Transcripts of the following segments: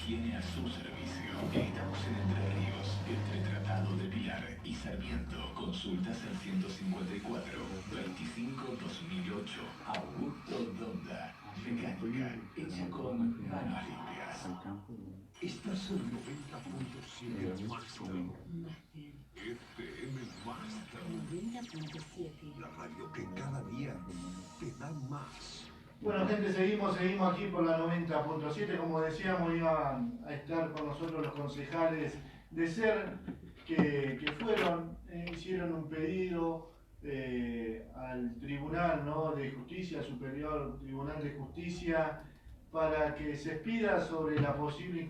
tiene a su servicio. Estamos en Entre Ríos, entre Tratado de Pilar y Sarmiento. Consultas al 154 25 2008. Augusto Donda. Mecánica hecha con manos limpias. Estás en 90.7 Máximo. FM Máximo. 90.7. La radio que cada día te da más. Bueno, gente, seguimos aquí por la 90.7. Como decíamos, iban a estar con nosotros los concejales de SER que fueron, hicieron un pedido al Tribunal, ¿no?, de Justicia, Superior Tribunal de Justicia, para que se expida sobre la posible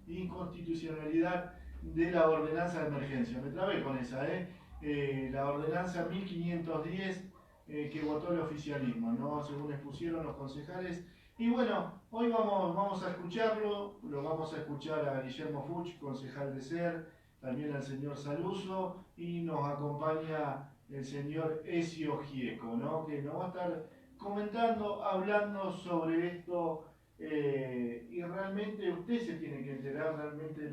inconstitucionalidad de la ordenanza de emergencia. Me trabé con esa, la ordenanza 1510 que votó el oficialismo, ¿no?, según expusieron los concejales. Y bueno, hoy vamos a escucharlo, lo vamos a escuchar a Guillermo Fuch, concejal de SER, también al señor Saluso, y nos acompaña el señor Ezio Gieco, ¿no?, que nos va a estar comentando, hablando sobre esto, y realmente usted se tiene que enterar realmente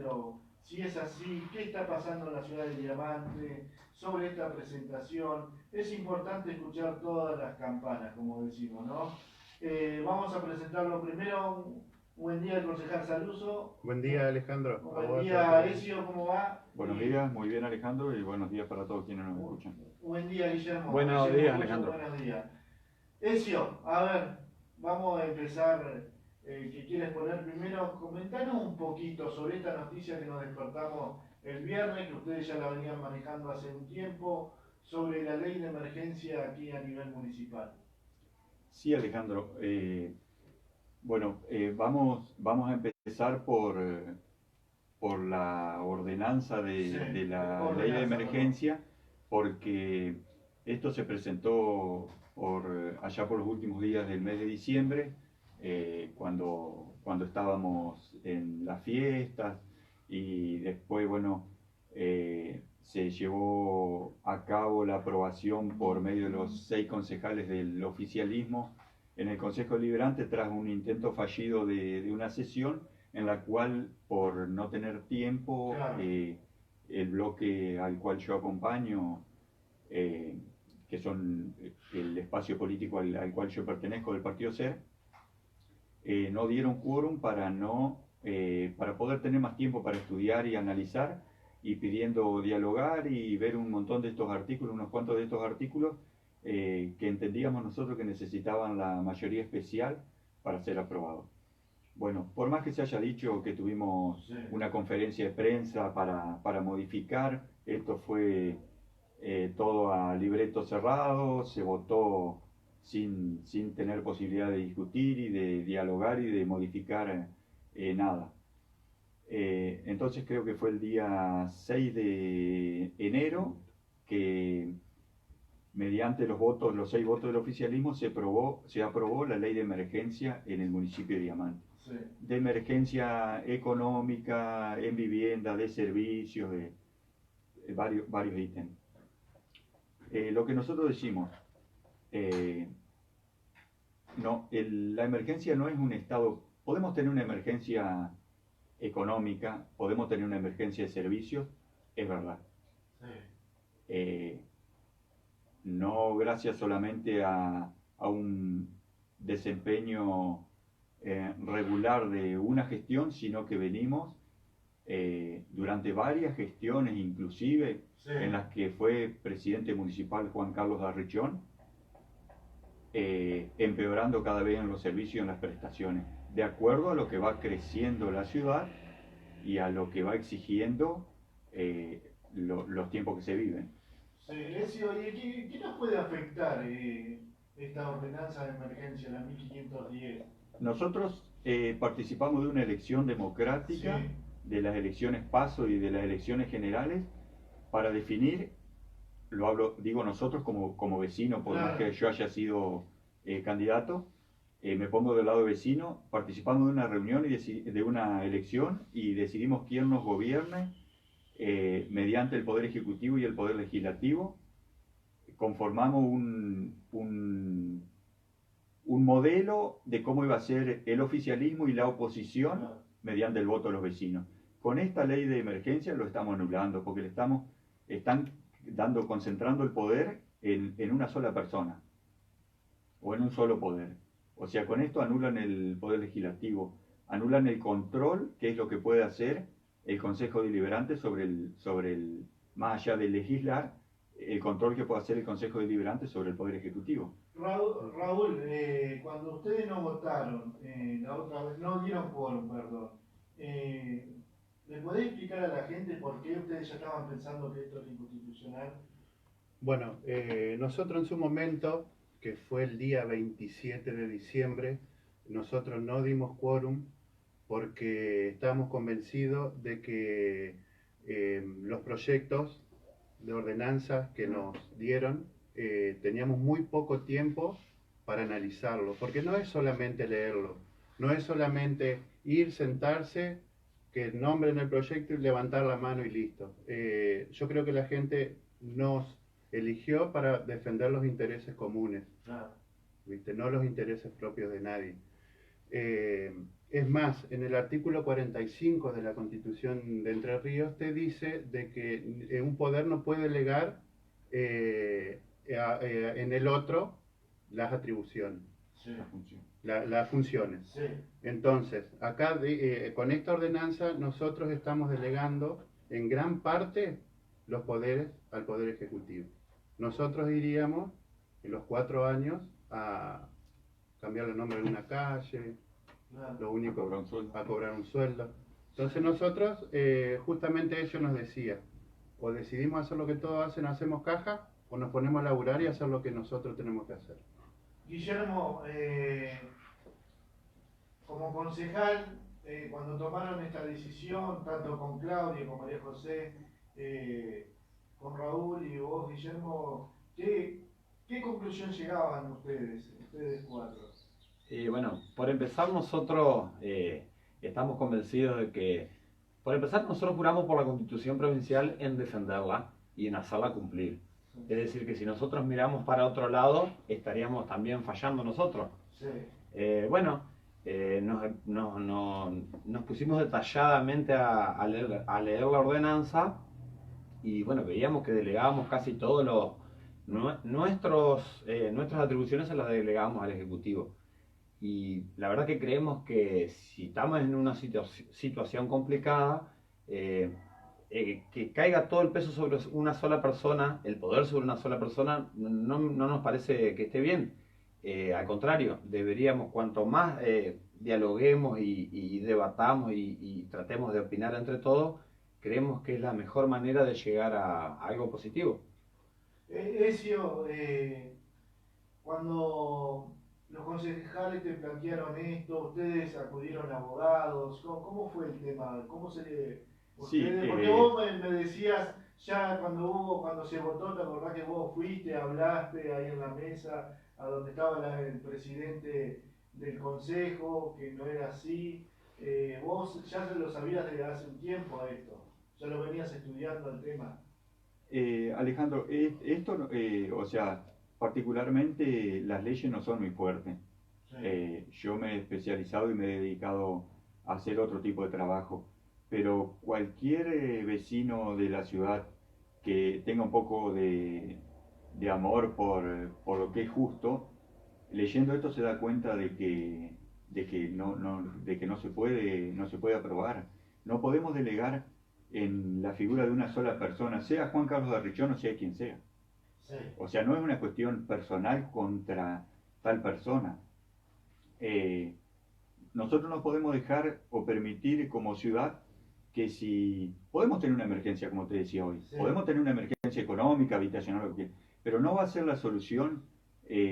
si es así, qué está pasando en la ciudad de Diamante, sobre esta presentación. Es importante escuchar todas las campanas, como decimos, ¿no? Vamos a presentarlo primero. Buen día, concejal Saluso. Buen día, Alejandro. Buen día, Ezio, ¿cómo va? Buenos días, muy bien, Alejandro, y buenos días para todos quienes nos escuchan. Buen día, Guillermo. Buenos días, Alejandro. Buenos días. Ezio, a ver, vamos a empezar. Que quieres poner primero, comentanos un poquito sobre esta noticia que nos despertamos el viernes, que ustedes ya la venían manejando hace un tiempo, sobre la ley de emergencia aquí a nivel municipal. Sí, Alejandro. Vamos a empezar por la ordenanza de la ley de emergencia, porque esto se presentó allá por los últimos días del mes de diciembre, cuando estábamos en las fiestas, y después, se llevó a cabo la aprobación por medio de los 6 concejales del oficialismo en el Consejo Deliberante tras un intento fallido de una sesión en la cual, por no tener tiempo, Claro. El bloque al cual yo acompaño, que son el espacio político al cual yo pertenezco, del partido SER, no dieron quórum para poder tener más tiempo para estudiar y analizar, y pidiendo dialogar y ver un montón de estos artículos, unos cuantos de estos artículos, que entendíamos nosotros que necesitaban la mayoría especial para ser aprobados. Bueno, por más que se haya dicho que tuvimos una conferencia de prensa para modificar, esto fue todo a libreto cerrado, se votó sin tener posibilidad de discutir y de dialogar y de modificar nada. Entonces creo que fue el día 6 de enero que, mediante los 6 votos del oficialismo, se aprobó la ley de emergencia en el municipio de Diamante. Sí. De emergencia económica, en vivienda, de servicios, de varios ítems. Lo que nosotros decimos, la emergencia no es un estado. Podemos tener una emergencia económica, podemos tener una emergencia de servicios, es verdad. Sí. No gracias solamente a un desempeño regular de una gestión, sino que venimos durante varias gestiones, inclusive en las que fue presidente municipal Juan Carlos Darrichón, empeorando cada vez en los servicios y en las prestaciones, de acuerdo a lo que va creciendo la ciudad y a lo que va exigiendo los tiempos que se viven. Sí, Ezio, ¿y qué nos puede afectar esta ordenanza de emergencia, la 1510? Nosotros participamos de una elección democrática, Sí. de las elecciones PASO y de las elecciones generales, para definir, digo nosotros como vecino, por más que yo haya sido candidato, me pongo del lado de vecino, participamos de una reunión de una elección, y decidimos quién nos gobierne mediante el Poder Ejecutivo y el Poder Legislativo. Conformamos un modelo de cómo iba a ser el oficialismo y la oposición Claro. mediante el voto de los vecinos. Con esta ley de emergencia lo estamos anulando porque están concentrando el poder en una sola persona o en un solo poder. O sea, con esto anulan el poder legislativo, anulan el control, que es lo que puede hacer el Consejo Deliberante más allá de legislar, el control que puede hacer el Consejo Deliberante sobre el Poder Ejecutivo. Raúl, cuando ustedes no votaron, la otra vez, no dieron quórum, perdón, ¿le podés explicar a la gente por qué ustedes ya estaban pensando que esto es inconstitucional? Bueno, nosotros en su momento, que fue el día 27 de diciembre, nosotros no dimos quórum porque estábamos convencidos de que los proyectos de ordenanzas que nos dieron, teníamos muy poco tiempo para analizarlo, porque no es solamente leerlo, no es solamente ir, sentarse, que nombren el proyecto y levantar la mano y listo. Yo creo que la gente nos eligió para defender los intereses comunes, Claro. ¿viste? No los intereses propios de nadie. Es más, en el artículo 45 de la Constitución de Entre Ríos te dice de que un poder no puede delegar en el otro las atribuciones, Sí. las funciones. Sí. Entonces, acá con esta ordenanza nosotros estamos delegando en gran parte los poderes al Poder Ejecutivo. Nosotros iríamos en los 4 años a cambiar el nombre de una calle, Claro. lo único, A cobrar un sueldo. a cobrar un sueldo. Entonces nosotros, justamente ellos nos decían, o decidimos hacer lo que todos hacen, hacemos caja, o nos ponemos a laburar y hacer lo que nosotros tenemos que hacer. Guillermo, como concejal, cuando tomaron esta decisión, tanto con Claudia, con María José, con Raúl y vos, Guillermo, ¿qué conclusión llegaban ustedes cuatro? Bueno, por empezar nosotros estamos convencidos de que, por empezar nosotros juramos por la Constitución Provincial en defenderla y en hacerla cumplir. Es decir, que si nosotros miramos para otro lado, estaríamos también fallando nosotros. Sí. Bueno, nos pusimos detalladamente a leer la ordenanza y bueno, veíamos que delegábamos casi todos nuestras atribuciones se las delegábamos al Ejecutivo. Y la verdad que creemos que si estamos en una situación complicada, que caiga todo el peso sobre una sola persona, el poder sobre una sola persona, no nos parece que esté bien. Al contrario, deberíamos, cuanto más dialoguemos y debatamos y tratemos de opinar entre todos, creemos que es la mejor manera de llegar a algo positivo. Ezio, cuando los concejales te plantearon esto, ustedes acudieron a abogados, ¿cómo fue el tema? ¿Cómo se le...? Sí, Porque vos me decías, ya cuando se votó, ¿te acordás que vos fuiste, hablaste ahí en la mesa, a donde estaba el presidente del consejo, que no era así? Vos ya lo sabías desde hace un tiempo a esto, ya lo venías estudiando el tema. Alejandro, esto, o sea, particularmente las leyes no son muy fuertes. Sí. Yo me he especializado y me he dedicado a hacer otro tipo de trabajo, pero cualquier vecino de la ciudad que tenga un poco de amor por lo que es justo, leyendo esto se da cuenta de que no se puede aprobar. No podemos delegar en la figura de una sola persona, sea Juan Carlos de Arrichón o sea quien sea. Sí. O sea, no es una cuestión personal contra tal persona. Nosotros no podemos dejar o permitir como ciudad que si podemos tener una emergencia, como te decía hoy, Sí. podemos tener una emergencia económica, habitacional, lo que, pero no va a ser la solución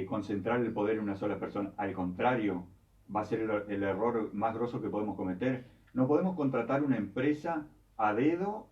concentrar el poder en una sola persona. Al contrario, va a ser el error más grosso que podemos cometer. No podemos contratar una empresa a dedo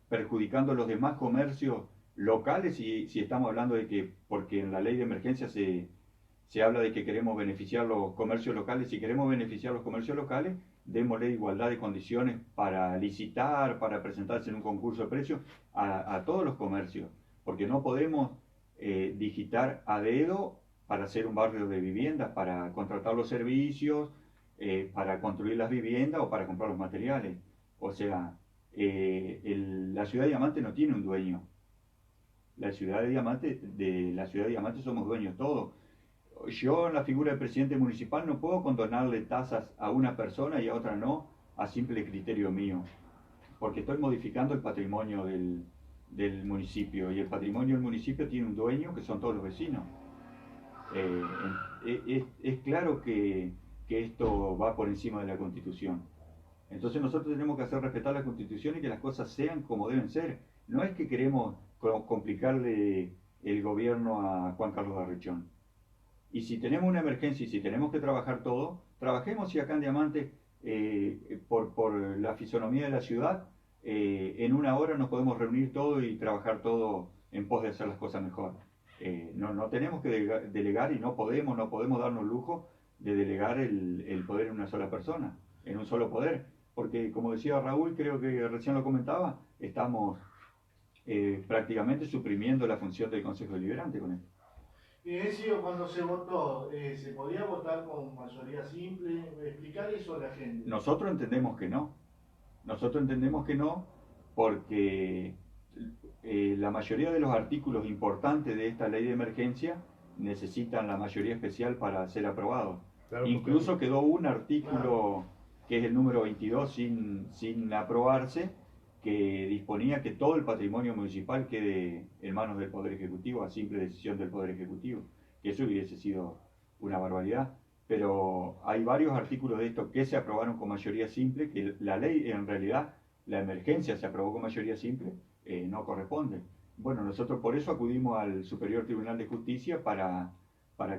perjudicando a los demás comercios locales si estamos hablando de que, porque en la ley de emergencia se habla de que queremos beneficiar los comercios locales. Si queremos beneficiar los comercios locales, démosle igualdad de condiciones para licitar, para presentarse en un concurso de precios a todos los comercios, porque no podemos digitar a dedo para hacer un barrio de viviendas, para contratar los servicios, para construir las viviendas o para comprar los materiales. O sea, la ciudad de Diamante no tiene un dueño. La ciudad de Diamante somos dueños todos. Yo en la figura del presidente municipal no puedo condonarle tasas a una persona y a otra no, a simple criterio mío, porque estoy modificando el patrimonio del municipio, y el patrimonio del municipio tiene un dueño que son todos los vecinos. Es claro que esto va por encima de la Constitución. Entonces nosotros tenemos que hacer respetar la Constitución y que las cosas sean como deben ser. No es que queremos complicarle el gobierno a Juan Carlos Arrechón. Y si tenemos una emergencia y si tenemos que trabajar todo, trabajemos, y acá en Diamante, por la fisonomía de la ciudad, en una hora nos podemos reunir todos y trabajar todo en pos de hacer las cosas mejor. No tenemos que delegar, y no podemos darnos el lujo de delegar el poder en una sola persona, en un solo poder. Porque, como decía Raúl, creo que recién lo comentaba, estamos prácticamente suprimiendo la función del Consejo Deliberante con esto. Cuando se votó, ¿se podía votar con mayoría simple? Explicar eso a la gente. Nosotros entendemos que no. Nosotros entendemos que no, porque la mayoría de los artículos importantes de esta ley de emergencia necesitan la mayoría especial para ser aprobados. Claro, incluso quedó un artículo, que es el número 22, sin aprobarse, que disponía que todo el patrimonio municipal quede en manos del Poder Ejecutivo, a simple decisión del Poder Ejecutivo, que eso hubiese sido una barbaridad. Pero hay varios artículos de esto que se aprobaron con mayoría simple, que la ley, en realidad, la emergencia se aprobó con mayoría simple, no corresponde. Bueno, nosotros por eso acudimos al Superior Tribunal de Justicia para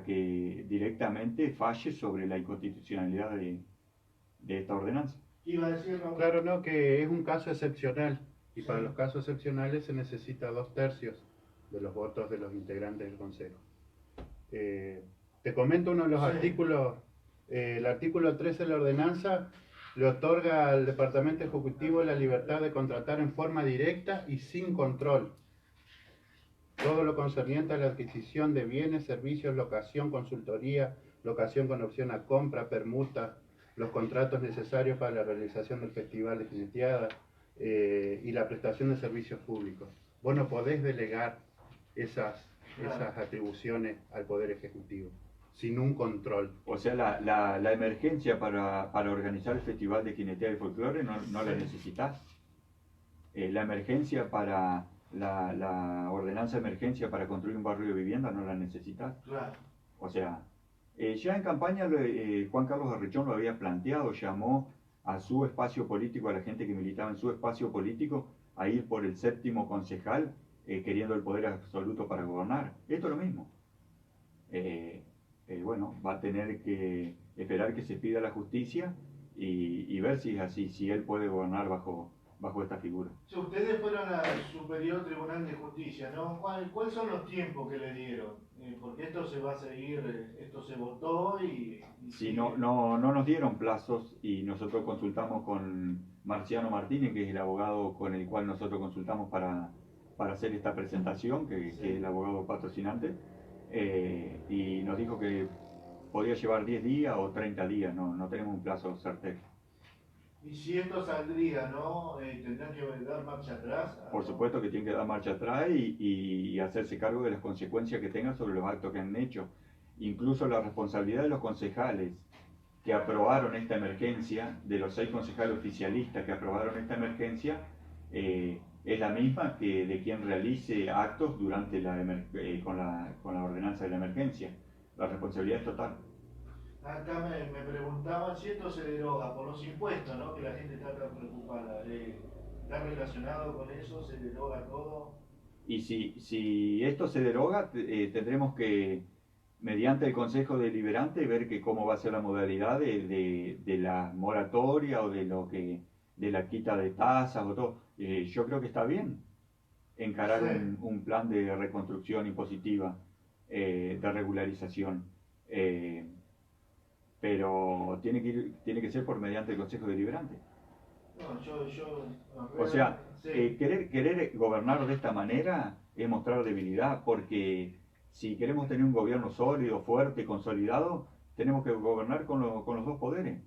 que directamente falle sobre la inconstitucionalidad de esta ordenanza. Iba a decir, ¿no? Claro, no, que es un caso excepcional, y para los casos excepcionales se necesita 2/3 de los votos de los integrantes del Consejo. Te comento uno de los artículos. El artículo 13 de la ordenanza le otorga al Departamento Ejecutivo la libertad de contratar en forma directa y sin control todo lo concerniente a la adquisición de bienes, servicios, locación, consultoría, locación con opción a compra, permuta, los contratos necesarios para la realización del festival de jineteada y la prestación de servicios públicos. Vos no podés delegar esas atribuciones al Poder Ejecutivo sin un control. O sea, la emergencia para organizar el festival de jineteada y folclore no la necesitas. La emergencia para la ordenanza de emergencia para construir un barrio de vivienda no la necesitas. Claro. O sea, ya en campaña Juan Carlos Arrechón lo había planteado, llamó a su espacio político, a la gente que militaba en su espacio político, a ir por el 7º concejal, queriendo el poder absoluto para gobernar. Esto es lo mismo. Bueno, va a tener que esperar que se pida la justicia y ver si es así, si él puede gobernar bajo esta figura. Si ustedes fueron al Superior Tribunal de Justicia, ¿no? ¿Cuáles son los tiempos que le dieron? Porque esto se va a seguir, esto se votó y sí, no nos dieron plazos, y nosotros consultamos con Marciano Martínez, que es el abogado con el cual nosotros consultamos para hacer esta presentación, que es el abogado patrocinante, y nos dijo que podía llevar 10 días o 30 días, no tenemos un plazo certero. Y si esto saldría, ¿no? ¿Tendrán que dar marcha atrás? Por supuesto que tienen que dar marcha atrás y hacerse cargo de las consecuencias que tengan sobre los actos que han hecho. Incluso la responsabilidad de los concejales que aprobaron esta emergencia, de los 6 concejales oficialistas que aprobaron esta emergencia, es la misma que de quien realice actos durante con la ordenanza de la emergencia. La responsabilidad es total. Acá me preguntaban si esto se deroga por los impuestos, ¿no? Que la gente está tan preocupada. ¿Está relacionado con eso? ¿Se deroga todo? Y si esto se deroga, tendremos que, mediante el Consejo Deliberante, ver cómo va a ser la modalidad de la moratoria o de la quita de tasas o todo. Yo creo que está bien encarar un plan de reconstrucción impositiva, de regularización. Pero tiene que ser por mediante el Consejo Deliberante. O sea, querer gobernar de esta manera es mostrar debilidad, porque si queremos tener un gobierno sólido, fuerte, consolidado, tenemos que gobernar con los dos poderes.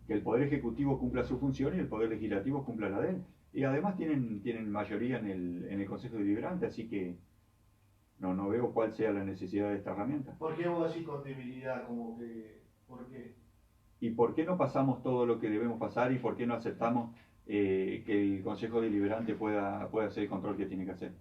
Que el Poder Ejecutivo cumpla su función y el Poder Legislativo cumpla la de él. Y además tienen mayoría en el Consejo Deliberante, así que no veo cuál sea la necesidad de esta herramienta. ¿Por qué vos decís con debilidad? Como que, ¿por qué? ¿Y por qué no pasamos todo lo que debemos pasar y por qué no aceptamos que el Consejo Deliberante pueda hacer el control que tiene que hacer?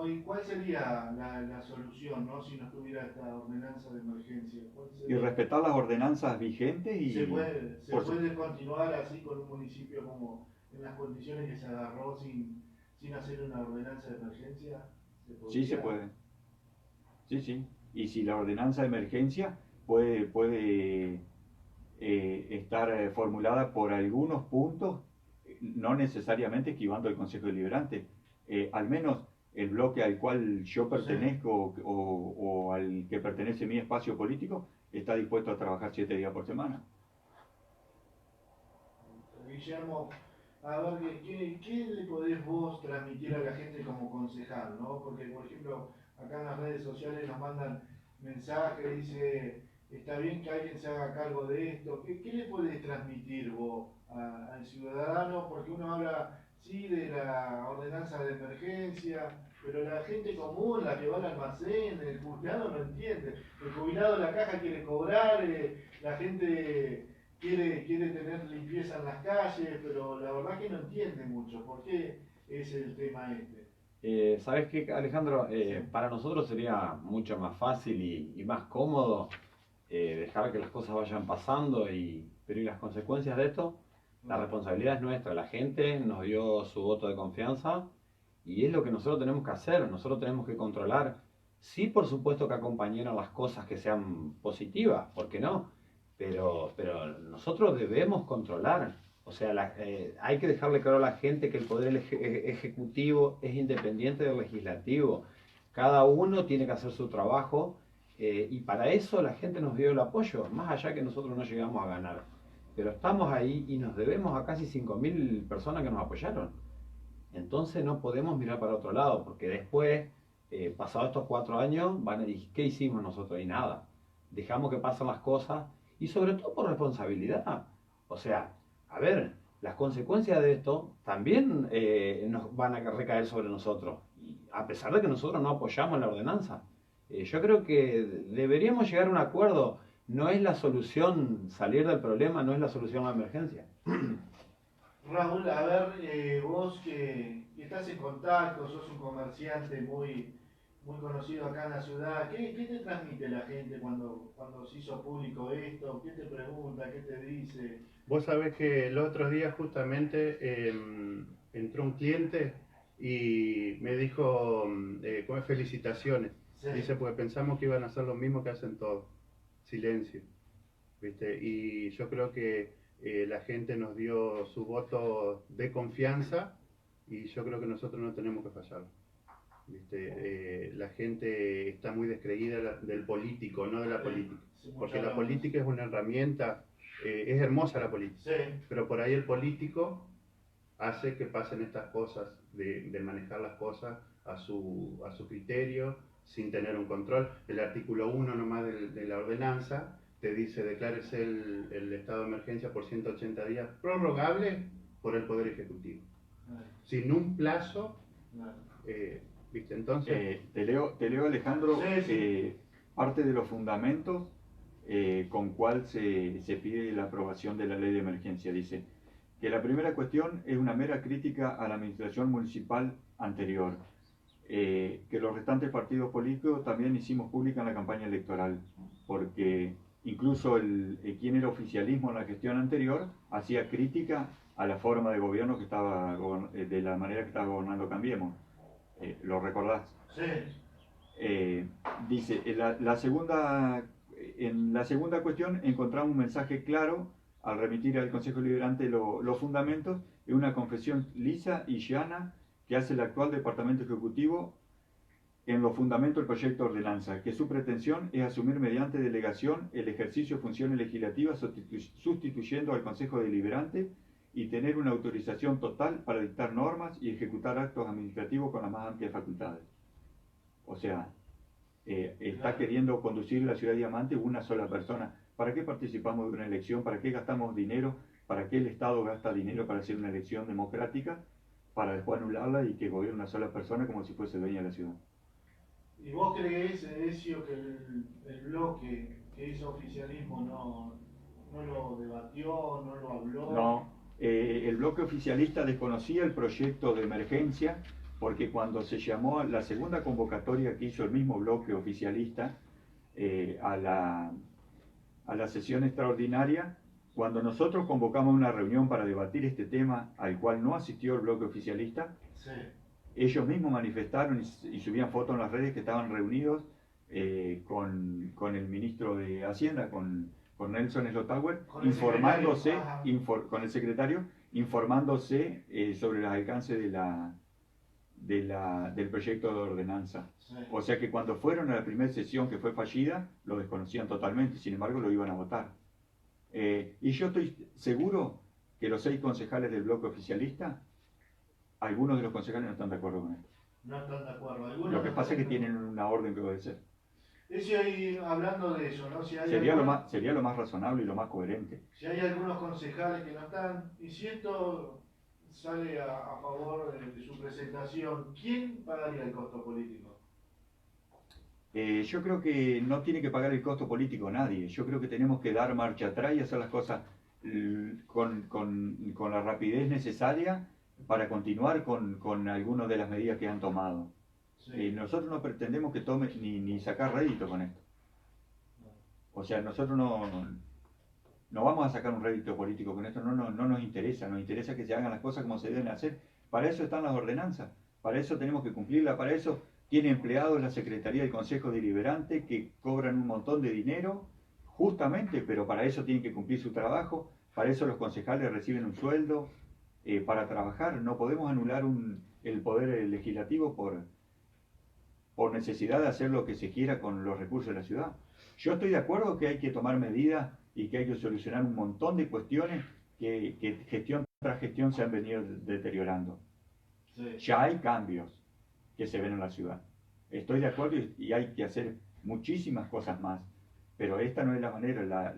¿Y cuál sería la solución, ¿no? Si no tuviera esta ordenanza de emergencia? ¿Cuál Y sería? respetar las ordenanzas vigentes y... ¿Se puede su- continuar así con un municipio como en las condiciones que se agarró sin hacer una ordenanza de emergencia? Sí, se puede. Sí. Y si la ordenanza de emergencia puede estar formulada por algunos puntos, no necesariamente esquivando el Consejo Deliberante. Al menos el bloque al cual yo pertenezco o al que pertenece mi espacio político está dispuesto a trabajar 7 días por semana. Guillermo, a ver, ¿qué le podés vos transmitir a la gente como concejal, ¿no? Porque, por ejemplo, acá en las redes sociales nos mandan mensajes, dice, está bien que alguien se haga cargo de esto. ¿Qué le podés transmitir vos al ciudadano? Porque uno habla, sí, de la ordenanza de emergencia, pero la gente común, la que va al almacén, el jubilado no entiende. El jubilado la caja quiere cobrar, la gente quiere tener limpieza en las calles, pero la verdad que no entiende mucho. ¿Por qué es el tema este? ¿Sabes qué, Alejandro? Sí. Para nosotros sería mucho más fácil y más cómodo dejar que las cosas vayan pasando, pero ¿y las consecuencias de esto? La responsabilidad es nuestra, la gente nos dio su voto de confianza y es lo que nosotros tenemos que hacer, nosotros tenemos que controlar. Sí, por supuesto que acompañaron las cosas que sean positivas, ¿por qué no? Pero nosotros debemos controlar. O sea, hay que dejarle claro a la gente que el poder ejecutivo es independiente del legislativo. Cada uno tiene que hacer su trabajo y para eso la gente nos dio el apoyo, más allá que nosotros no llegamos a ganar. Pero estamos ahí y nos debemos a casi 5.000 personas que nos apoyaron. Entonces no podemos mirar para otro lado, porque después, pasados estos 4 años, van a decir, ¿qué hicimos nosotros? Y nada. Dejamos que pasen las cosas y sobre todo por responsabilidad. O sea, a ver, las consecuencias de esto también nos van a recaer sobre nosotros, y a pesar de que nosotros no apoyamos la ordenanza. Yo creo que deberíamos llegar a un acuerdo. No es la solución salir del problema, no es la solución a la emergencia. Raúl, a ver, vos que estás en contacto, sos un comerciante muy conocido acá en la ciudad, ¿qué te transmite la gente cuando se hizo público esto? ¿Qué te pregunta? ¿Qué te dice? Vos sabés que el otro día justamente entró un cliente y me dijo, "Pues felicitaciones". Sí. Dice, pues pensamos que iban a hacer lo mismo que hacen todos, silencio, ¿viste? Y yo creo que la gente nos dio su voto de confianza y yo creo que nosotros no tenemos que fallar, ¿viste? La gente está muy descreída del político, no de la política, Sí, porque la muchas política es una herramienta, es hermosa la política, Sí. pero por ahí el político hace que pasen estas cosas, de manejar las cosas a su criterio, sin tener un control. El artículo 1 nomás de la ordenanza te dice, declárese el estado de emergencia por 180 días, prorrogable por el Poder Ejecutivo, sin un plazo, ¿viste? Entonces... te leo, Alejandro, Sí. parte de los fundamentos con cual se pide la aprobación de la ley de emergencia. Dice que la primera cuestión es una mera crítica a la administración municipal anterior, que los restantes partidos políticos también hicimos pública en la campaña electoral, porque incluso quien era oficialismo en la gestión anterior hacía crítica a la forma de gobierno que estaba, de la manera que estaba gobernando Cambiemos. ¿Lo recordás? Sí. Dice, en la segunda cuestión encontramos un mensaje claro al remitir al Consejo Deliberante los fundamentos de una confesión lisa y llana que hace el actual Departamento Ejecutivo en los fundamentos del proyecto de ordenanza, que su pretensión es asumir mediante delegación el ejercicio de funciones legislativas sustituyendo al Consejo Deliberante y tener una autorización total para dictar normas y ejecutar actos administrativos con las más amplias facultades. O sea, está Claro. queriendo conducir la ciudad de Diamante una sola persona. ¿Para qué participamos de una elección? ¿Para qué gastamos dinero? ¿Para qué el Estado gasta dinero para hacer una elección democrática? Para después anularla y que gobierne una sola persona como si fuese dueña de la ciudad. ¿Y vos creés, Ezio, que el bloque que hizo oficialismo no lo debatió, no lo habló? No, el bloque oficialista desconocía el proyecto de emergencia porque cuando se llamó a la segunda convocatoria que hizo el mismo bloque oficialista a la sesión extraordinaria, cuando nosotros convocamos una reunión para debatir este tema al cual no asistió el bloque oficialista, Sí. ellos mismos manifestaron y subían fotos en las redes que estaban reunidos con el ministro de Hacienda, con Nelson Slotauer, Con el informándose, secretario, ajá. con el secretario, informándose sobre los alcances del proyecto de ordenanza. Sí. O sea que cuando fueron a la primera sesión que fue fallida, lo desconocían totalmente, sin embargo lo iban a votar. Y yo estoy seguro que los 6 concejales del bloque oficialista, algunos de los concejales no están de acuerdo con esto. No están de acuerdo. Algunos Lo que no pasa es que están de tienen una orden que obedecer. acuerdo. Ezio, ahí hablando de eso, ¿no? Si hay Sería lo más razonable y lo más coherente. Si hay algunos concejales que no están, y si esto sale a favor de su presentación, ¿quién pagaría el costo político? Yo creo que no tiene que pagar el costo político nadie. Yo creo que tenemos que dar marcha atrás y hacer las cosas con la rapidez necesaria para continuar con algunas de las medidas que han tomado. Sí. Nosotros no pretendemos que tome ni sacar rédito con esto. O sea, nosotros no vamos a sacar un rédito político con esto, no nos interesa que se hagan las cosas como se deben hacer. Para eso están las ordenanzas, para eso tenemos que cumplirlas, para eso tiene empleados la Secretaría del Consejo Deliberante que cobran un montón de dinero, justamente, pero para eso tienen que cumplir su trabajo, para eso los concejales reciben un sueldo para trabajar. No podemos anular el poder legislativo por necesidad de hacer lo que se quiera con los recursos de la ciudad. Yo estoy de acuerdo que hay que tomar medidas y que hay que solucionar un montón de cuestiones que gestión tras gestión se han venido deteriorando. Sí. Ya hay cambios que se ven en la ciudad. Estoy de acuerdo y hay que hacer muchísimas cosas más, pero esta no es la manera,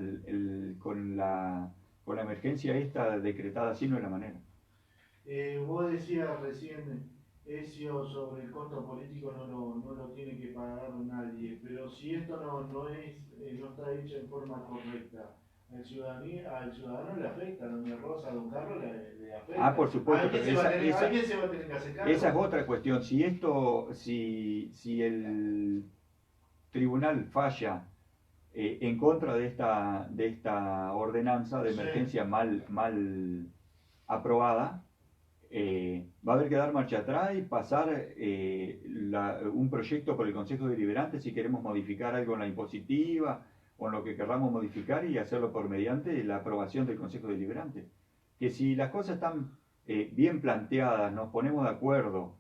con la emergencia esta decretada así no es la manera. Vos decías recién, Ezio, sobre el costo político no lo tiene que pagar nadie, pero si esto no está hecho en forma correcta, al ciudadano le afecta, a doña Rosa, a don Carlos le afecta. Ah, por supuesto, Alguien pero alguien se va a tener que hacer cargo. esa es otra cuestión. Si el tribunal falla en contra de esta ordenanza de Sí. emergencia mal aprobada, va a haber que dar marcha atrás y pasar un proyecto por el Consejo Deliberante si queremos modificar algo en la impositiva o en lo que querramos modificar y hacerlo por mediante la aprobación del Consejo Deliberante. Que si las cosas están bien planteadas, nos ponemos de acuerdo,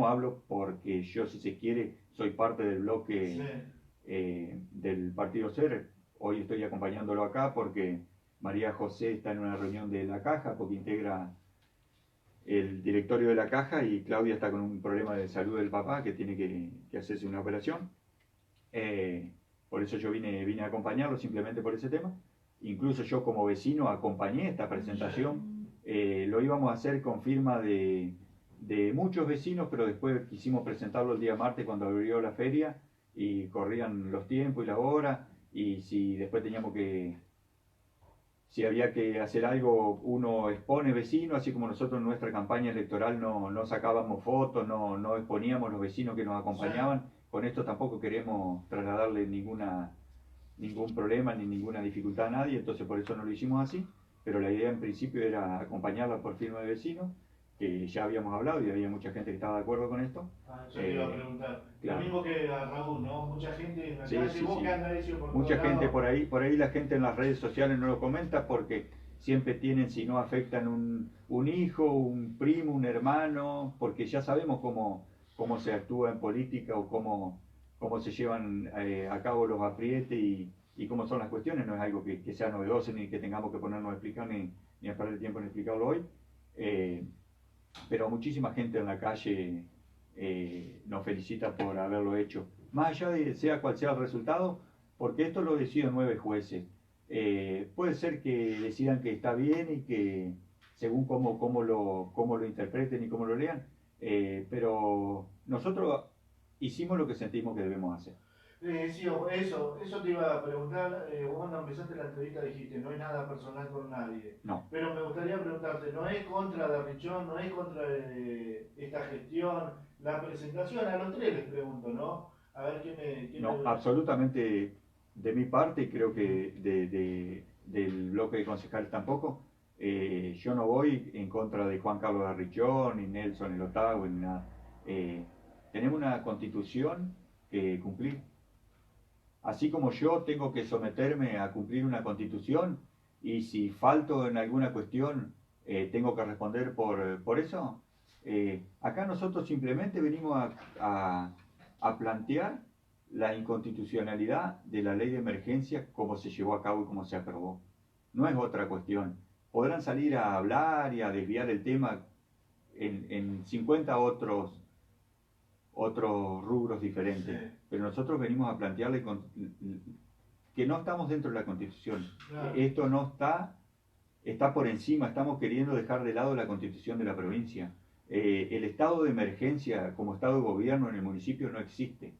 hablo porque yo, si se quiere, soy parte del bloque del Partido SER. Hoy estoy acompañándolo acá porque María José está en una reunión de la Caja, porque integra el directorio de la Caja, y Claudia está con un problema de salud del papá que tiene que hacerse una operación. Por eso yo vine a acompañarlo, simplemente por ese tema. Incluso yo como vecino acompañé esta presentación. Lo íbamos a hacer con firma de muchos vecinos, pero después quisimos presentarlo el día martes cuando abrió la feria y corrían los tiempos y la hora, y si después si había que hacer algo, uno expone vecinos, así como nosotros en nuestra campaña electoral no sacábamos fotos, no exponíamos los vecinos que nos acompañaban. Con esto tampoco queremos trasladarle ningún problema ni ninguna dificultad a nadie, entonces por eso no lo hicimos así, pero la idea en principio era acompañarla por firma de vecinos, que ya habíamos hablado y había mucha gente que estaba de acuerdo con esto. Yo te iba a preguntar. Claro. Lo mismo que a Raúl, ¿no? Mucha gente en la Sí, calle, sí, vos sí. que andás Ezio por Mucha todos gente lados. por ahí la gente en las redes sociales no lo comenta porque siempre tienen, si no afectan un hijo, un primo, un hermano, porque ya sabemos cómo se actúa en política o cómo se llevan a cabo los aprietes y cómo son las cuestiones. No es algo que sea novedoso ni que tengamos que ponernos a explicar ni a perder tiempo en explicarlo hoy. Pero muchísima gente en la calle nos felicita por haberlo hecho. más allá de sea cual sea el resultado, porque esto lo deciden 9 jueces. Puede ser que decidan que está bien y que según cómo lo interpreten y cómo lo lean, pero nosotros hicimos lo que sentimos que debemos hacer. Sí, eso te iba a preguntar. Vos cuando empezaste la entrevista dijiste, no es nada personal con nadie. No. Pero me gustaría preguntarte, ¿no es contra Darrichón, no es contra esta gestión, la presentación? A los tres les pregunto, ¿no? A ver qué No, me... absolutamente de mi parte, y creo que del bloque de concejales tampoco. Yo no voy en contra de Juan Carlos Darrichón, ni Nelson el Otavo, ni nada. Tenemos una constitución que cumplir. Así como yo tengo que someterme a cumplir una constitución, y si falto en alguna cuestión, tengo que responder por eso. Acá nosotros simplemente venimos a plantear la inconstitucionalidad de la ley de emergencia como se llevó a cabo y como se aprobó. No es otra cuestión. Podrán salir a hablar y a desviar el tema en 50 otros rubros diferentes, Sí. pero nosotros venimos a plantearle que no estamos dentro de la Constitución. Claro. Esto no está por encima, estamos queriendo dejar de lado la Constitución de la provincia. El estado de emergencia como estado de gobierno en el municipio no existe.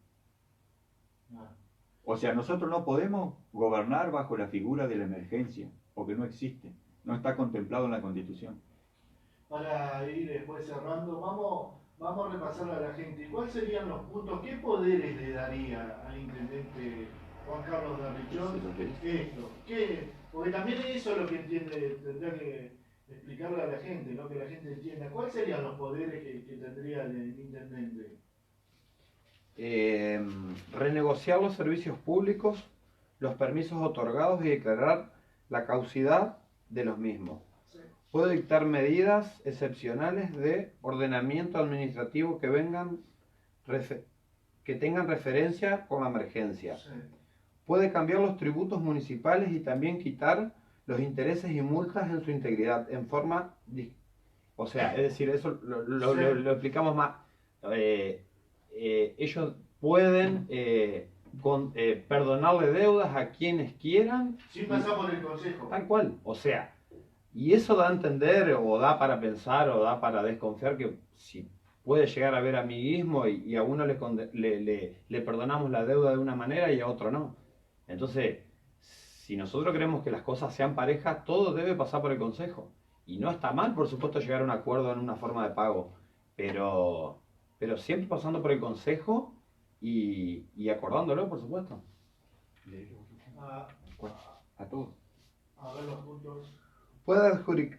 O sea, nosotros no podemos gobernar bajo la figura de la emergencia, porque no existe, no está contemplado en la Constitución. Para ir después cerrando, vamos a repasarle a la gente. ¿Cuáles serían los puntos? ¿Qué poderes le daría al intendente Juan Carlos Darrichón esto? Porque también eso es lo que tendría que explicarle a la gente, ¿no? Que la gente entienda. ¿Cuáles serían los poderes que tendría el intendente? Renegociar los servicios públicos, los permisos otorgados y declarar la caducidad de los mismos. Sí. Puede dictar medidas excepcionales de ordenamiento administrativo que tengan referencia con la emergencia. Sí. Puede cambiar los tributos municipales y también quitar los intereses y multas en su integridad, en forma... O sea, es decir, eso lo explicamos más. Ellos pueden perdonarle deudas a quienes quieran. Sin pasar por el consejo. Tal cual. O sea, y eso da a entender, o da para pensar, o da para desconfiar que si puede llegar a haber amiguismo y a uno le perdonamos la deuda de una manera y a otro no. Entonces, si nosotros queremos que las cosas sean parejas, todo debe pasar por el consejo. Y no está mal, por supuesto, llegar a un acuerdo en una forma de pago, pero siempre pasando por el consejo y acordándolo, por supuesto. A todos. A ver los puntos. Puede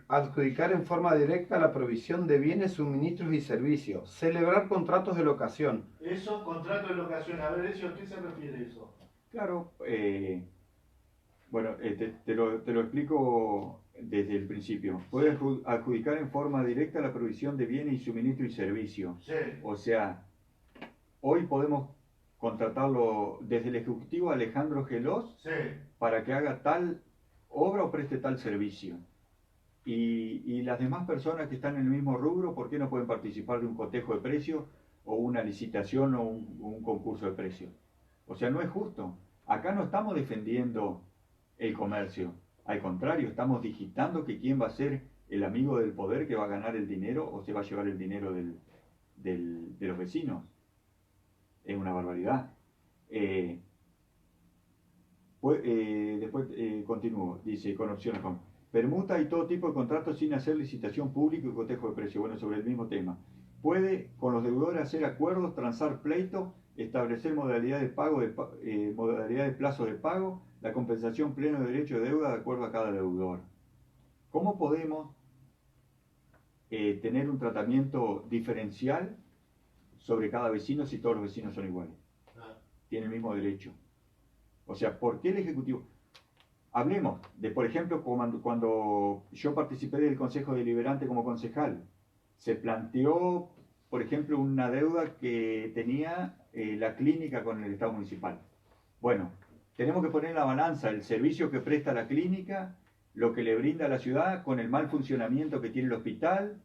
adjudicar en forma directa la provisión de bienes, suministros y servicios. Celebrar contratos de locación. Eso, contrato de locación. A ver, ¿a qué se refiere eso? Claro, bueno, te lo explico desde el principio. Puede adjudicar en forma directa la provisión de bienes y suministro y servicio. Sí. O sea, hoy podemos contratarlo desde el Ejecutivo a Alejandro Gelós Sí. para que haga tal obra o preste tal servicio. Y las demás personas que están en el mismo rubro, ¿por qué no pueden participar de un cotejo de precios o una licitación o un concurso de precios? O sea, no es justo. Acá no estamos defendiendo el comercio. Al contrario, estamos digitando que quién va a ser el amigo del poder que va a ganar el dinero o se va a llevar el dinero de los vecinos. Es una barbaridad. Después continúo. Dice, con opciones con permuta y todo tipo de contratos sin hacer licitación pública y cotejo de precio. Bueno, sobre el mismo tema. Puede con los deudores hacer acuerdos, transar pleitos, establecer modalidades de pago, modalidad de plazo de pago, la compensación plena de derecho de deuda de acuerdo a cada deudor. ¿Cómo podemos tener un tratamiento diferencial sobre cada vecino si todos los vecinos son iguales? Tienen el mismo derecho. O sea, ¿por qué el Ejecutivo? Hablemos de, por ejemplo, cuando yo participé del Consejo Deliberante como concejal, se planteó, por ejemplo, una deuda que tenía la clínica con el Estado municipal. Bueno, tenemos que poner en la balanza el servicio que presta la clínica, lo que le brinda a la ciudad, con el mal funcionamiento que tiene el hospital,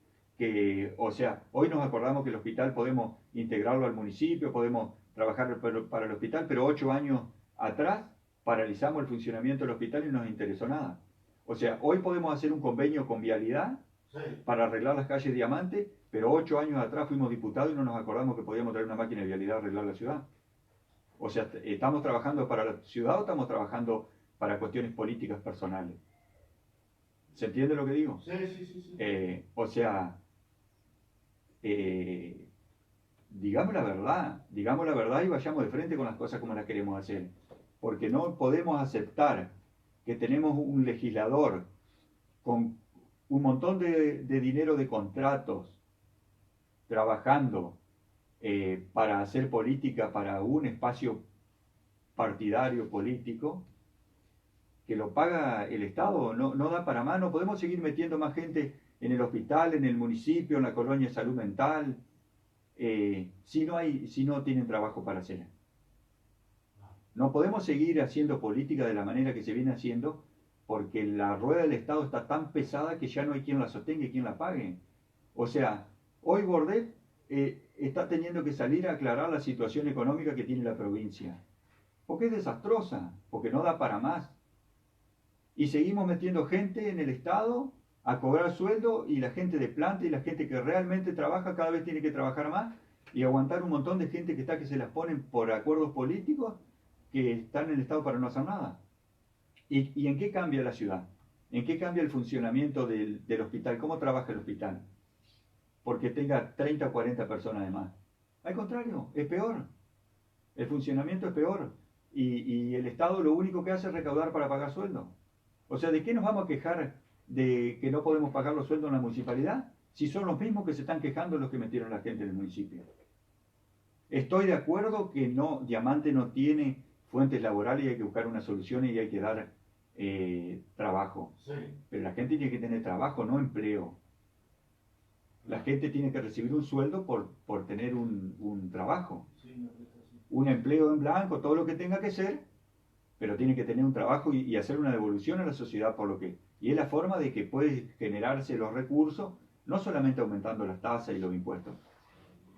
o sea, hoy nos acordamos que el hospital podemos integrarlo al municipio, podemos trabajar para el hospital, pero 8 años atrás paralizamos el funcionamiento del hospital y no nos interesó nada. O sea, hoy podemos hacer un convenio con Vialidad Sí. para arreglar las calles Diamante, pero 8 años atrás fuimos diputados y no nos acordamos que podíamos traer una máquina de Vialidad a arreglar la ciudad. O sea, ¿estamos trabajando para la ciudad o estamos trabajando para cuestiones políticas personales? ¿Se entiende lo que digo? Sí, sí, sí, sí. O sea, digamos la verdad y vayamos de frente con las cosas como las queremos hacer. Porque no podemos aceptar que tenemos un legislador con un montón de dinero de contratos trabajando para hacer política para un espacio partidario político que lo paga el Estado, no da para más, no podemos seguir metiendo más gente en el hospital, en el municipio, en la colonia de salud mental, si no tienen trabajo para hacer. No podemos seguir haciendo política de la manera que se viene haciendo porque la rueda del Estado está tan pesada que ya no hay quien la sostenga y quien la pague. O sea, hoy Bordet está teniendo que salir a aclarar la situación económica que tiene la provincia. Porque es desastrosa, porque no da para más. Y seguimos metiendo gente en el Estado a cobrar sueldo y la gente de planta y la gente que realmente trabaja cada vez tiene que trabajar más y aguantar un montón de gente que se las ponen por acuerdos políticos que están en el Estado para no hacer nada. ¿Y en qué cambia la ciudad? ¿En qué cambia el funcionamiento del hospital? ¿Cómo trabaja el hospital? Porque tenga 30 o 40 personas de más. Al contrario, es peor. El funcionamiento es peor. Y el Estado lo único que hace es recaudar para pagar sueldos. O sea, ¿de qué nos vamos a quejar de que no podemos pagar los sueldos en la municipalidad? Si son los mismos que se están quejando los que metieron a la gente en el municipio. Estoy de acuerdo que Diamante no tiene fuentes laborales y hay que buscar una solución y hay que dar trabajo. Sí. Pero la gente tiene que tener trabajo, no empleo. La gente tiene que recibir un sueldo por tener un trabajo. Sí, me parece así. Un empleo en blanco, todo lo que tenga que ser, pero tiene que tener un trabajo y hacer una devolución a la sociedad por lo que... Y es la forma de que puede generarse los recursos, no solamente aumentando las tasas y los impuestos.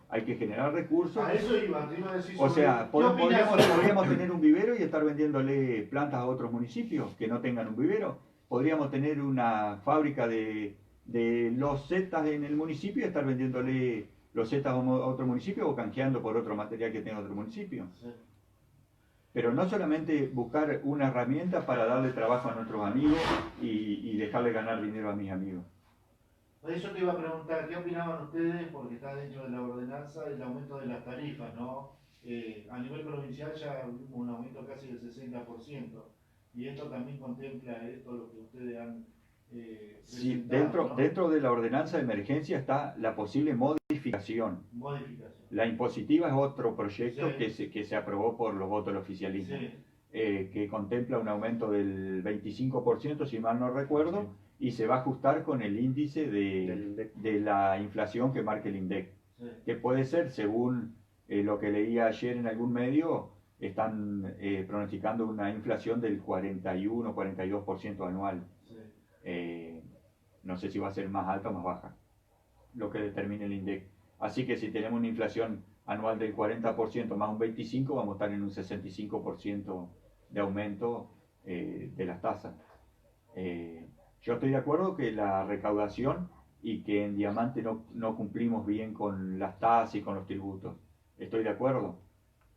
Hay que generar recursos. A eso iba, te iba a decir O sea, ¿qué opinas sobre- podríamos tener un vivero y estar vendiéndole plantas a otros municipios que no tengan un vivero. Podríamos tener una fábrica de losetas en el municipio y estar vendiéndole losetas a otro municipio o canjeando por otro material que tenga otro municipio. Sí. Pero no solamente buscar una herramienta para darle trabajo a nuestros amigos y dejarle ganar dinero a mis amigos. Eso te iba a preguntar, ¿qué opinaban ustedes? Porque está dentro de la ordenanza el aumento de las tarifas, ¿no? A nivel provincial ya hubo un aumento casi del 60%. Y esto también contempla esto, lo que ustedes han Sí, presentado, ¿no? dentro de la ordenanza de emergencia está la posible modificación. Modificación. La impositiva es otro proyecto Sí. que se aprobó por los votos del oficialismo, Sí. que contempla un aumento del 25%, si mal no recuerdo, y se va a ajustar con el índice de la inflación que marque el INDEC, Sí. que puede ser, según lo que leía ayer en algún medio, están pronosticando una inflación del 41-42% anual. Sí. No sé si va a ser más alta o más baja, lo que determine el INDEC. Así que si tenemos una inflación anual del 40% más un 25%, vamos a estar en un 65% de aumento de las tasas. Yo estoy de acuerdo que la recaudación y que en Diamante no cumplimos bien con las tasas y con los tributos. Estoy de acuerdo.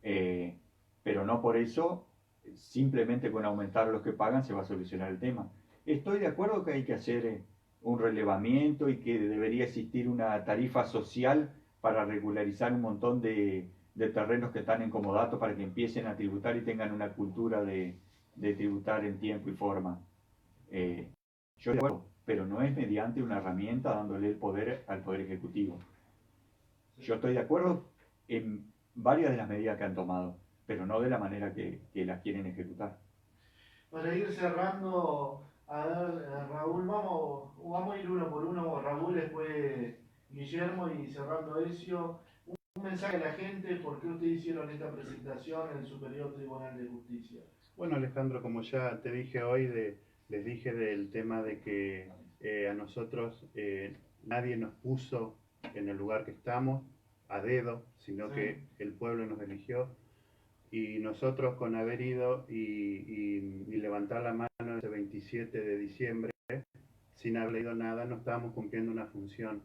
Pero no por eso, simplemente con aumentar los que pagan se va a solucionar el tema. Estoy de acuerdo que hay que hacer un relevamiento y que debería existir una tarifa social para regularizar un montón de terrenos que están en comodato para que empiecen a tributar y tengan una cultura de tributar en tiempo y forma. Yo de acuerdo, pero no es mediante una herramienta dándole el poder al Poder Ejecutivo. Yo estoy de acuerdo en varias de las medidas que han tomado, pero no de la manera que las quieren ejecutar. Para ir cerrando, a ver, Raúl, vamos a ir uno por uno, Raúl, después Guillermo y cerrando Ezio. Un mensaje a la gente, ¿por qué ustedes hicieron esta presentación en el Superior Tribunal de Justicia? Bueno, Alejandro, como ya te dije hoy, les dije del tema de que a nosotros nadie nos puso en el lugar que estamos, a dedo, sino Sí. que el pueblo nos eligió. Y nosotros con haber ido y levantar la mano ese 27 de diciembre, sin haber leído nada, no estábamos cumpliendo una función.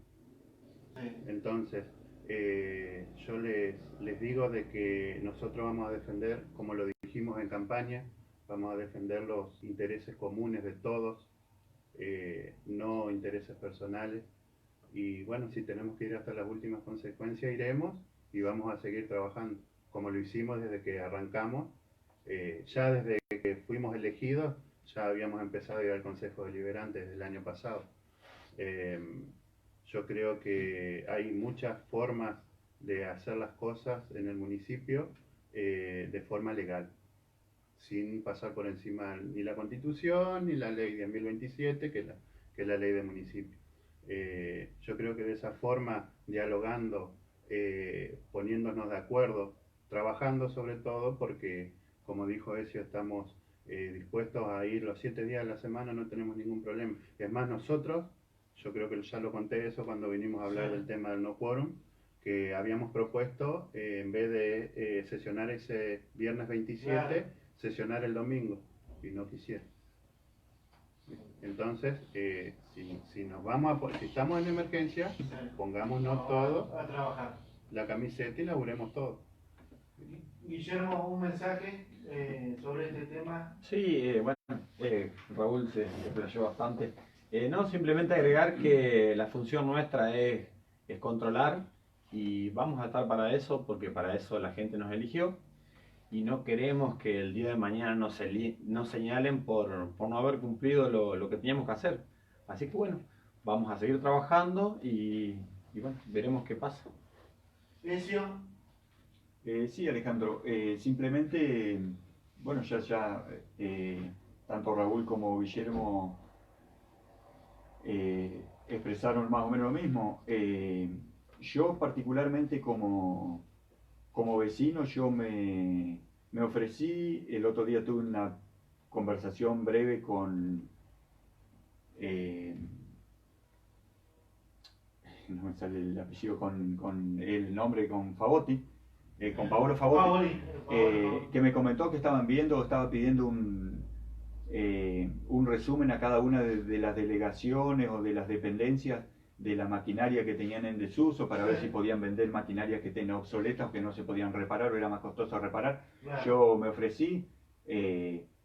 Sí. Entonces, yo les digo de que nosotros vamos a defender, como lo dijimos en campaña, vamos a defender los intereses comunes de todos, no intereses personales. Y bueno, si tenemos que ir hasta las últimas consecuencias, iremos y vamos a seguir trabajando, como lo hicimos desde que arrancamos. Ya desde que fuimos elegidos, ya habíamos empezado a ir al Consejo Deliberante desde el año pasado. Eh, yo creo que hay muchas formas de hacer las cosas en el municipio de forma legal, sin pasar por encima ni la Constitución ni la Ley 10.027, que es la ley de municipio. Yo creo que de esa forma, dialogando, poniéndonos de acuerdo, trabajando sobre todo, porque como dijo Ezio, estamos dispuestos a ir los 7 días de la semana, no tenemos ningún problema. Es más, nosotros, yo creo que ya lo conté eso cuando vinimos a hablar Sí. del tema del no quórum, que habíamos propuesto, en vez de sesionar ese viernes 27, Claro. sesionar el domingo, y no quisieron. Entonces, si nos vamos si estamos en emergencia, Sí. pongámonos todos a trabajar. la camiseta y laburemos todos. Guillermo, un mensaje sobre este tema. Sí, bueno, Raúl se explayó bastante. No, simplemente agregar que la función nuestra es controlar y vamos a estar para eso porque para eso la gente nos eligió y no queremos que el día de mañana nos señalen por no haber cumplido lo que teníamos que hacer. Así que bueno, vamos a seguir trabajando y bueno, veremos qué pasa. Ezio. Sí, Alejandro, simplemente, bueno, tanto Raúl como Guillermo expresaron más o menos lo mismo. Yo particularmente como vecino, me ofrecí, el otro día tuve una conversación breve eh, no me sale el apellido, con el nombre, con Favotti, con Paolo Favotti, que me comentó que estaba pidiendo un resumen a cada una de las delegaciones o de las dependencias de la maquinaria que tenían en desuso para ver si podían vender maquinaria que estén obsoletas o que no se podían reparar o era más costoso reparar. Claro. Yo me ofrecí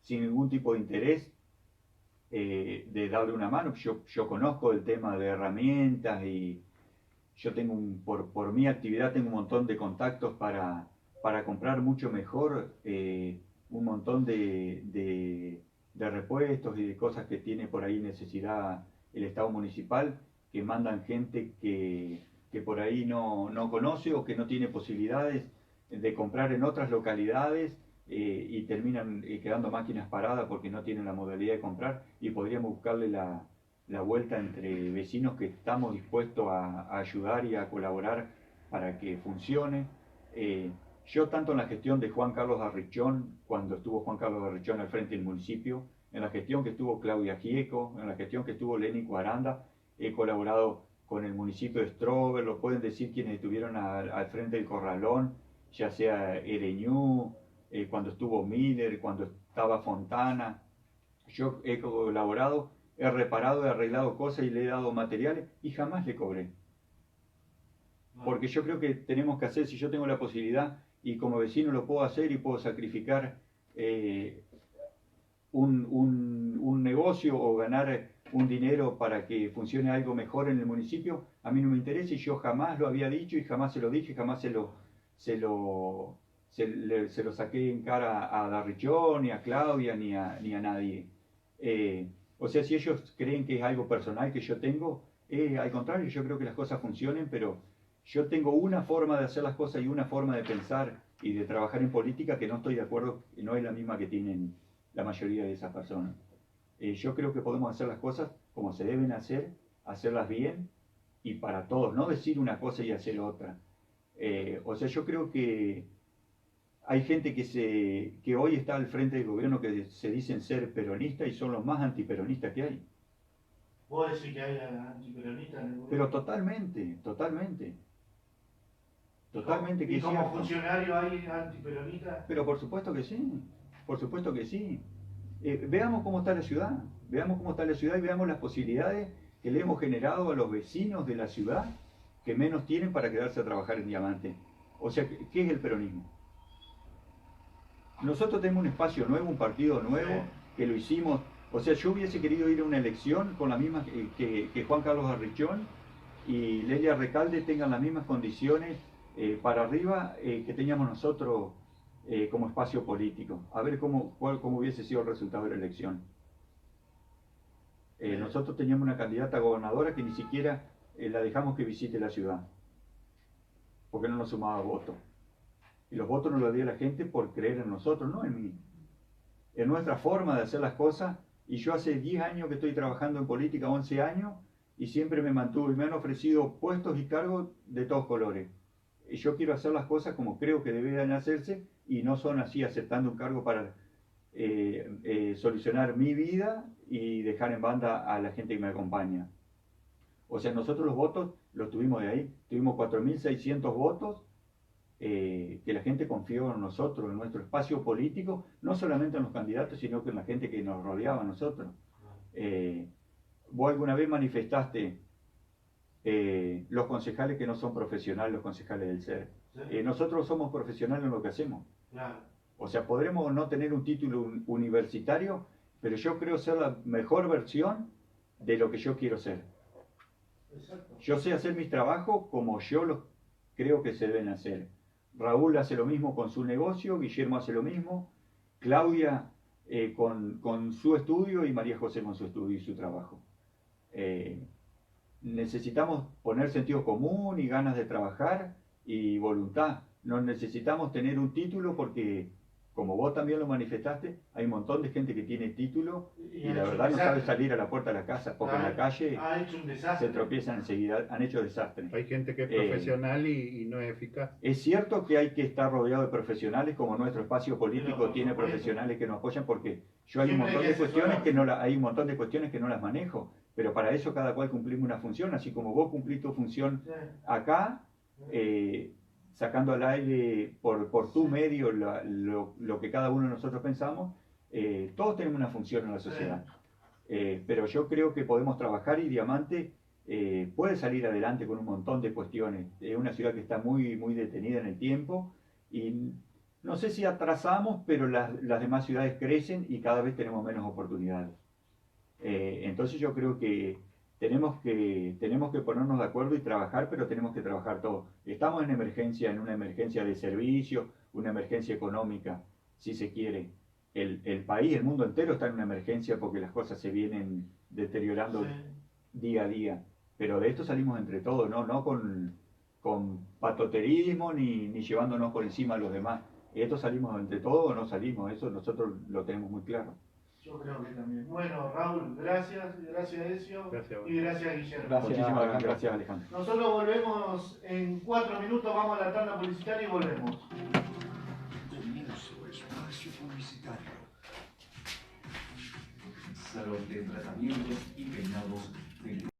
sin ningún tipo de interés de darle una mano. Yo conozco el tema de herramientas y yo tengo por mi actividad tengo un montón de contactos para comprar mucho mejor un montón de repuestos y de cosas que tiene por ahí necesidad el Estado municipal, que mandan gente que por ahí no conoce o que no tiene posibilidades de comprar en otras localidades y terminan quedando máquinas paradas porque no tienen la modalidad de comprar y podríamos buscarle la vuelta entre vecinos que estamos dispuestos a ayudar y a colaborar para que funcione. Yo tanto en la gestión de Juan Carlos Arrichón, cuando estuvo Juan Carlos Arrichón al frente del municipio, en la gestión que estuvo Claudia Gieco, en la gestión que estuvo Lenny Cuaranda, he colaborado con el municipio de Strober, lo pueden decir quienes estuvieron al frente del Corralón, ya sea Ereñú, cuando estuvo Miller, cuando estaba Fontana. Yo he colaborado, he reparado, he arreglado cosas y le he dado materiales y jamás le cobré. Porque yo creo que tenemos que hacer, si yo tengo la posibilidad y como vecino lo puedo hacer y puedo sacrificar un negocio o ganar un dinero para que funcione algo mejor en el municipio, a mí no me interesa y yo jamás lo había dicho y jamás se lo dije, jamás se lo saqué en cara a Darrichón, ni a Claudia, ni a nadie. O sea, si ellos creen que es algo personal que yo tengo, al contrario, yo creo que las cosas funcionen, pero yo tengo una forma de hacer las cosas y una forma de pensar y de trabajar en política que no estoy de acuerdo, no es la misma que tienen la mayoría de esas personas. Yo creo que podemos hacer las cosas como se deben hacer, hacerlas bien y para todos, no decir una cosa y hacer otra. O sea, yo creo que hay gente que hoy está al frente del gobierno que se dicen ser peronistas y son los más antiperonistas que hay. ¿Puedo decir que hay antiperonistas en el gobierno? Pero totalmente, totalmente. Totalmente que ¿Y es como cierto. funcionario hay antiperonista? Pero por supuesto que sí, por supuesto que sí. Veamos cómo está la ciudad, veamos cómo está la ciudad y veamos las posibilidades que le hemos generado a los vecinos de la ciudad que menos tienen para quedarse a trabajar en Diamante. O sea, ¿qué es el peronismo? Nosotros tenemos un espacio nuevo, un partido nuevo, que lo hicimos. O sea, yo hubiese querido ir a una elección con la misma que Juan Carlos Arrichón y Lelia Recalde tengan las mismas condiciones para arriba que teníamos nosotros como espacio político. A ver cómo hubiese sido el resultado de la elección. Nosotros teníamos una candidata a gobernadora que ni siquiera la dejamos que visite la ciudad, porque no nos sumaba votos. Y los votos nos los dio la gente por creer en nosotros, no en mí. En nuestra forma de hacer las cosas. Y yo hace 10 años que estoy trabajando en política, 11 años, y siempre me mantuve y me han ofrecido puestos y cargos de todos colores. Y yo quiero hacer las cosas como creo que deben hacerse y no son así aceptando un cargo para solucionar mi vida y dejar en banda a la gente que me acompaña. O sea, nosotros los votos los tuvimos de ahí, tuvimos 4.600 votos que la gente confió en nosotros, en nuestro espacio político, no solamente en los candidatos, sino que en la gente que nos rodeaba a nosotros. Vos alguna vez manifestaste los concejales que no son profesionales, los concejales del SER. Nosotros somos profesionales en lo que hacemos. Claro. O sea, podremos no tener un título universitario, pero yo creo ser la mejor versión de lo que yo quiero ser. Exacto. Yo sé hacer mis trabajos como yo los creo que se deben hacer. Raúl hace lo mismo con su negocio, Guillermo hace lo mismo, Claudia con su estudio y María José con su estudio y su trabajo. Necesitamos poner sentido común y ganas de trabajar y voluntad. No necesitamos tener un título porque, como vos también lo manifestaste, hay un montón de gente que tiene título y la verdad no sabe salir a la puerta de la casa, porque en la calle ha hecho un desastre. se tropiezan enseguida, han hecho desastre. Hay gente que es profesional y no es eficaz. Es cierto que hay que estar rodeado de profesionales, como nuestro espacio político tiene profesionales que nos apoyan, porque yo hay un montón de cuestiones que no hay un montón de cuestiones que no las manejo, pero para eso cada cual cumplimos una función, así como vos cumplís tu función acá, sacando al aire por tu medio lo que cada uno de nosotros pensamos, todos tenemos una función en la sociedad. Pero yo creo que podemos trabajar y Diamante puede salir adelante con un montón de cuestiones. Es una ciudad que está muy, muy detenida en el tiempo y no sé si atrasamos, pero las demás ciudades crecen y cada vez tenemos menos oportunidades. Entonces yo creo que tenemos que ponernos de acuerdo y trabajar, pero tenemos que trabajar todos. Estamos en una emergencia de servicio, una emergencia económica, si se quiere. El país, el mundo entero está en una emergencia porque las cosas se vienen deteriorando día a día. Pero de esto salimos entre todos, no con patoterismo ni llevándonos por encima a los demás. Esto salimos entre todos o no salimos, eso nosotros lo tenemos muy claro. Yo creo que también. Bueno, Raúl, gracias Ezio Gracias. y gracias Guillermo. Gracias. Muchísimas gracias, Alejandro. Nosotros volvemos en 4 minutos, vamos a la tanda publicitaria y volvemos. Comienzo espacio publicitario. Salón de tratamientos y peinados de